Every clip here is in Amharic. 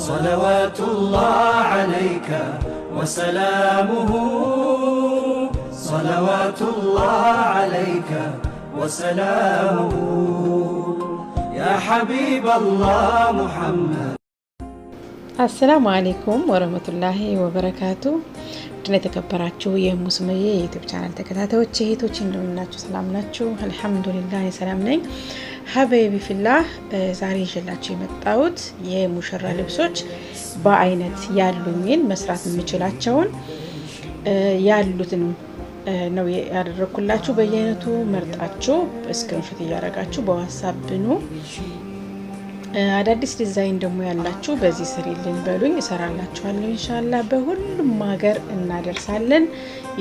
صلوات الله عليك وسلامه صلوات الله عليك وسلامه يا حبيب الله محمد السلام عليكم ورحمة الله وبركاته ድነ ተከበራችሁ የሙስመዬ የዩቲዩብ ቻናል ተከታታዮች እህቶች እንደምናችሁ ሰላም ናችሁ? አልহামዱሊላህ ሰላም ነኝ። ሀበይቢ ፊላህ ዛሬ ይዤላችሁ የመጣሁት የሙሽራ ልብሶች በአይነት ያሉኝን መስራት የምችላቸውን ያሉትን ነው ያደረኩላችሁ። በየአይነቱ መርጣችሁ ስክሪንሾት እያደረጋችሁ በዋትስአፕ ነው አዳዲስ ዲዛይን ደግሞ ያላችሁ በዚህ ስሪልን በሉኝ እሰራላችኋለሁ ኢንሻአላህ። በሁሉም ሀገር እናደርሳለን።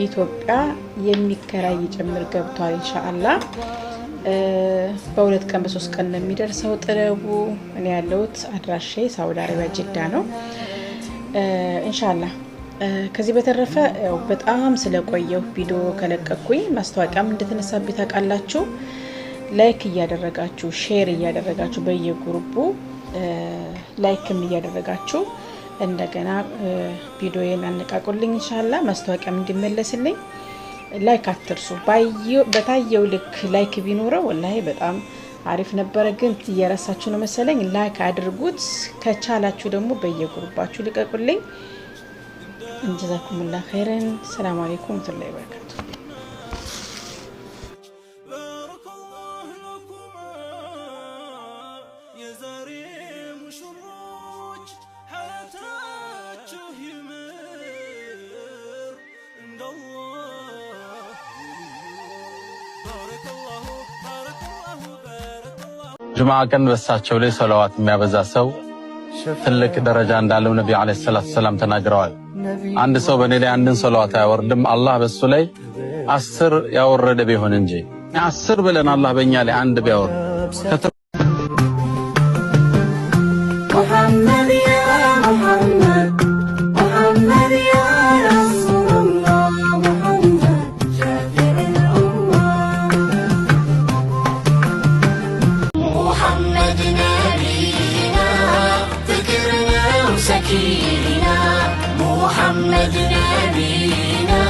ኢትዮጵያ የሚከራይ ጭምር ገብቷል ኢንሻአላህ። በሁለት ቀን በሶስት ቀን ነው የሚደርሰው። ጥረቡ እኔ ያለሁት አድራሼ ሳውዲ አረቢያ ጅዳ ነው ኢንሻአላህ። ከዚህ በተረፈ በጣም ስለቆየው ቪዲዮ ከለቀኩኝ ማስታወቂያም እንደተነሳብኝ ታውቃላችሁ። ላይክ እያደረጋችሁ ሼር እያደረጋችሁ በየግሩፑ ላይክም እያደረጋችሁ እንደገና ቪዲዮዬን አነቃቁልኝ ኢንሻአላህ። ማስታወቂያም እንዲመለስልኝ ላይክ አትርሱ። በታየው ልክ ላይክ ቢኖረው ወላሂ በጣም አሪፍ ነበር፣ ግን እየረሳችሁ ነው መሰለኝ። ላይክ አድርጉት። ከቻላችሁ ደግሞ በየግሩፓችሁ ልቀቁልኝ። እንጀዛኩሙላህ ኸይረን። ሰላም አለይኩም ወራህመቱላሂ ወበረካቱ። ጁምዓ ቀን በሳቸው ላይ ሰላዋት የሚያበዛ ሰው ትልቅ ደረጃ እንዳለው ነብዩ አለይሂ ሰላቱ ሰላም ተናግረዋል። አንድ ሰው በኔ ላይ አንድን ሰላዋት አያወርድም አላህ በሱ ላይ 10 ያወረደ ቢሆን እንጂ 10 ብለን አላህ በእኛ ላይ አንድ ቢያወርድ محمد يا محمد محمد يا رسول الله محمد شافع الأمة محمد نبينا فكرنا وسكينة محمد نبينا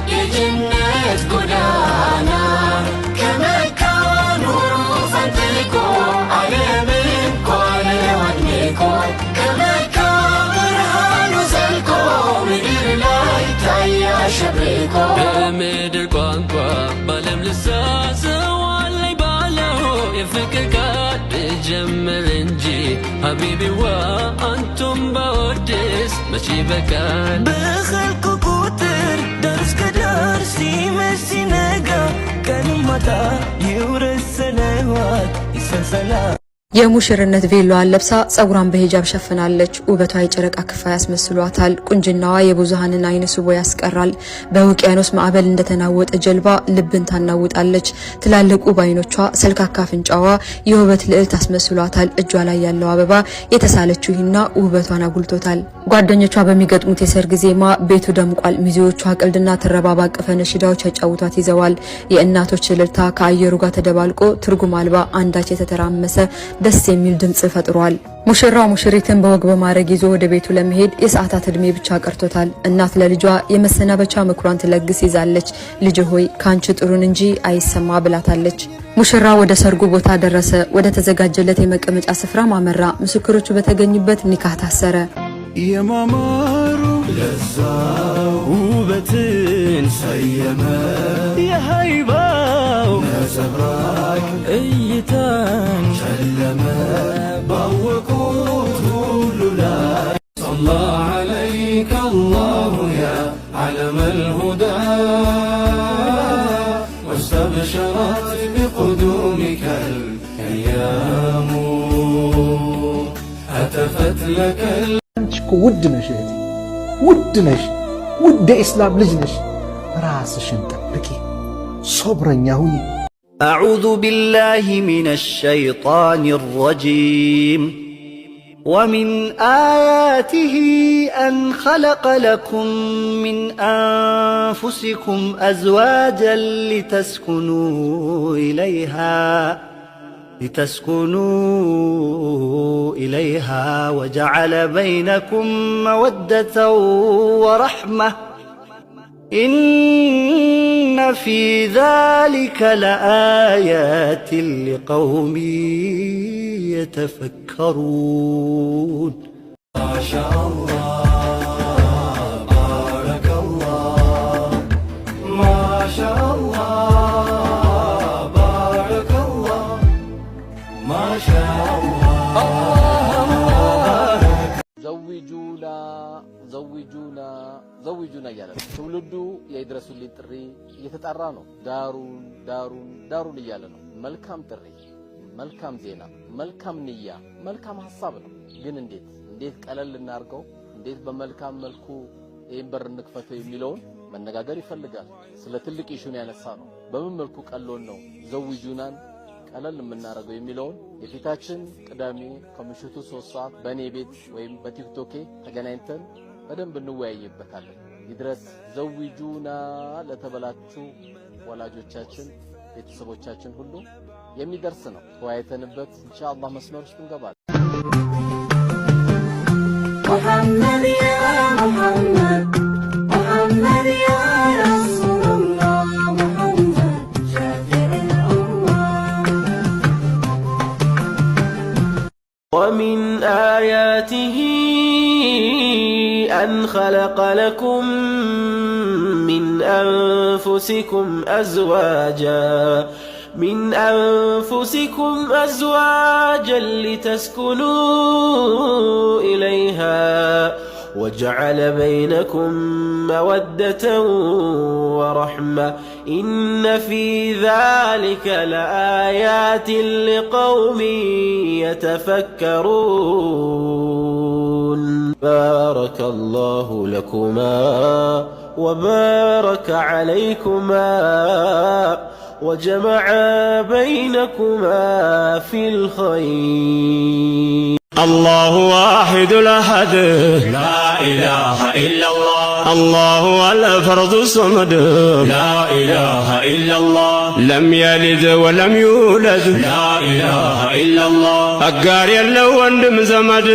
يا جنة قدانا كما كانوا فتلكوا على منكم كما كبرهان زلكم مدير لا يتعيا شبيكم بمدر قانقوا بالم لساسة واللي بالو يفكر كاد بجمل انجي حبيبي وانتم بودس ماشي بكان بخلق قوتر درس كدرسي مسي نقا كان متى يورس سنوات يسلسلات የሙሽርነት ቬሎዋን ለብሳ ጸጉሯን በሂጃብ ሸፍናለች። ውበቷ የጨረቃ ክፋይ ያስመስሏታል። ቁንጅናዋ የብዙሃንን አይን ስቦ ያስቀራል። በውቅያኖስ ማዕበል እንደተናወጠ ጀልባ ልብን ታናውጣለች። ትላልቁ ባይኖቿ፣ ሰልካካ አፍንጫዋ የውበት ልዕልት አስመስሏታል። እጇ ላይ ያለው አበባ የተሳለችው ሂና ውበቷን አጉልቶታል። ጓደኞቿ በሚገጥሙት የሰርግ ዜማ ቤቱ ደምቋል። ሚዜዎቿ ቀልድና ትረባባ ቀፈ ነሽዳዎች ያጫውቷት ይዘዋል። የእናቶች እልልታ ከአየሩ ጋር ተደባልቆ ትርጉም አልባ አንዳች የተተራመሰ ደስ የሚል ድምጽ ፈጥሯል። ሙሽራው ሙሽሪትን በወግ በማድረግ ይዞ ወደ ቤቱ ለመሄድ የሰዓታት እድሜ ብቻ ቀርቶታል። እናት ለልጇ የመሰናበቻ ምክሯን ትለግስ ይዛለች። ልጅ ሆይ ካንቺ ጥሩን እንጂ አይሰማ ብላታለች። ሙሽራው ወደ ሰርጉ ቦታ ደረሰ። ወደ ተዘጋጀለት የመቀመጫ ስፍራ ማመራ። ምስክሮቹ በተገኙበት ኒካህ ታሰረ። የማማሩ ለዛው ውበትን ሰየመ የሃይባው ነጸብራቅ እይታን ሸለመ ባወቁት ሁሉ ላይ ሰላ ዐለይከ አላሁ ያ ዓለመ ልሁዳ واستبشرت بقدومك الأيام هتفت لك ውድ ነሽ እህቴ፣ ውድ ነሽ፣ ውድ የኢስላም ልጅ ነሽ። ራስሽን ጠብቂ፣ ሶብረኛ ሁኚ። أعوذ بالله من الشيطان الرجيم ومن آياته أن خلق لكم من أنفسكم أزواجا لتسكنوا إليها لتسكنوا إليها وجعل بينكم مودة ورحمة إن في ذلك لآيات لقوم يتفكرون. ما شاء الله بارك الله ما شاء الله بارك الله ما شاء الله. ዘውጁና እያለ ነው ትውልዱ። የይድረሱልኝ ጥሪ እየተጣራ ነው። ዳሩን እያለ ነው። መልካም ጥሪ፣ መልካም ዜና፣ መልካም ንያ፣ መልካም ሐሳብ ነው። ግን እንዴት ቀለል እናርገው፣ እንዴት በመልካም መልኩ ይሄን በር እንክፈተው የሚለውን መነጋገር ይፈልጋል። ስለ ትልቅ ኢሹን ያነሳ ነው። በምን መልኩ ቀሎን ነው ዘውጁናን ቀለል የምናረገው የሚለውን የፊታችን ቅዳሜ ከምሽቱ 3 ሰዓት በኔ ቤት ወይም በቲክቶክ ተገናኝተን በደንብ እንወያይበታለን። ይድረስ ዘውጁና ለተበላችሁ ወላጆቻችን፣ ቤተሰቦቻችን ሁሉ የሚደርስ ነው። ተወያይተንበት ኢንሻአላህ መስመር ውስጥ እንገባለን። ሙሐመድ ያ ሙሐመድ ሙሐመድ ያ ረሱላህ ሙሐመድ ሸፊዑል ኡmmah ومن آياته أن خلق لكم من أنفسكم أزواجا لتسكنوا إليها وجعل بينكم مودة ورحمة إن في ذلك لآيات لقوم يتفكرون. بارك الله لكما وبارك عليكما وجمع بينكما في الخير. الله واحد الأحد لا إله إلا الله. الله الفرد الصمد لا إله إلا الله. لم يلد ولم يولد لا إله إلا الله. أقار يلو وندم زمد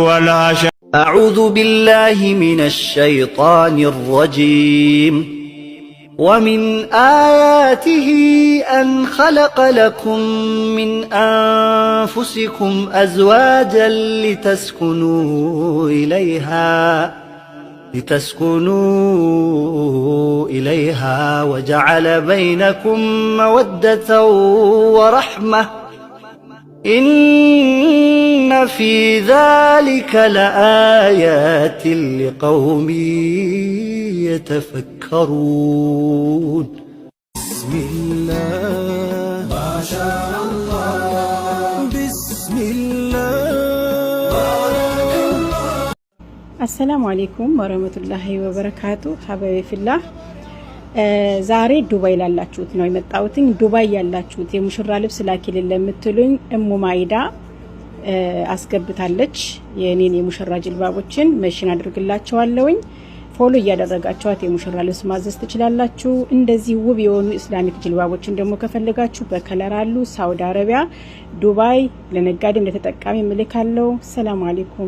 ولا شيء. أعوذ بالله من الشيطان الرجيم. ومن آياته أن خلق لكم من أنفسكم أزواجا لتسكنوا إليها وجعل بينكم مودة ورحمة إن في ذلك لآيات لقوم يتفكرون. بسم الله ما شاء الله بسم الله بارك الله. السلام عليكم ورحمة الله وبركاته. حبايبي في الله ዛሬ ዱባይ ላላችሁት ነው የመጣሁትኝ። ዱባይ ያላችሁት የሙሽራ ልብስ ላኪልን ለምትሉኝ እሙ ማይዳ አስገብታለች። የኔን የሙሽራ ጅልባቦችን መሽን አድርግላችኋለሁኝ። ፎሎ እያደረጋችኋት የሙሽራ ልብስ ማዘዝ ትችላላችሁ። እንደዚህ ውብ የሆኑ ኢስላሚክ ጅልባቦችን ደግሞ ከፈለጋችሁ በከለር አሉ። ሳውዲ አረቢያ ዱባይ ለነጋዴም ለተጠቃሚ ምልካለው። ሰላም አለይኩም።